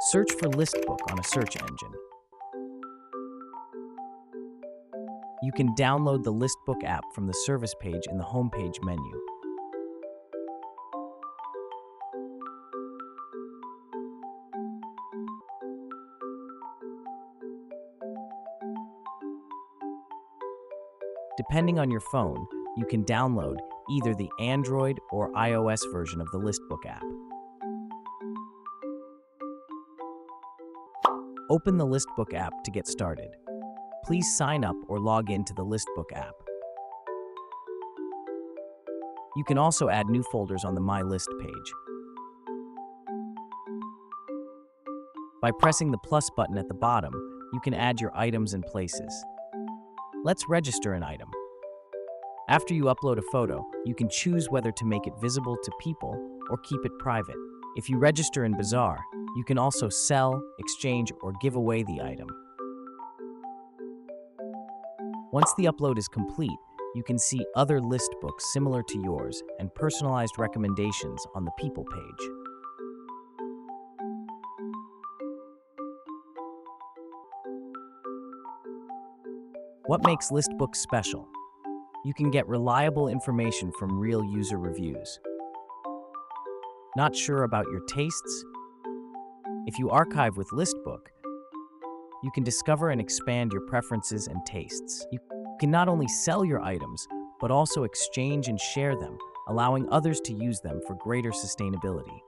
Search for Listbook on a search engine. You can download the Listbook app from the service page in the homepage menu. Depending on your phone, you can download either the Android or iOS version of the Listbook app. Open the Listbook app to get started. Please sign up or log in to the Listbook app. You can also add new folders on the My List page. By pressing the plus button at the bottom, you can add your items and places. Let's register an item. After you upload a photo, you can choose whether to make it visible to people or keep it private. If you register in Bazaar, you can also sell, exchange, or give away the item. Once the upload is complete, you can see other list books similar to yours and personalized recommendations on the People page. What makes Listbook special? You can get reliable information from real user reviews. Not sure about your tastes? If you archive with Listbook, you can discover and expand your preferences and tastes. You can not only sell your items, but also exchange and share them, allowing others to use them for greater sustainability.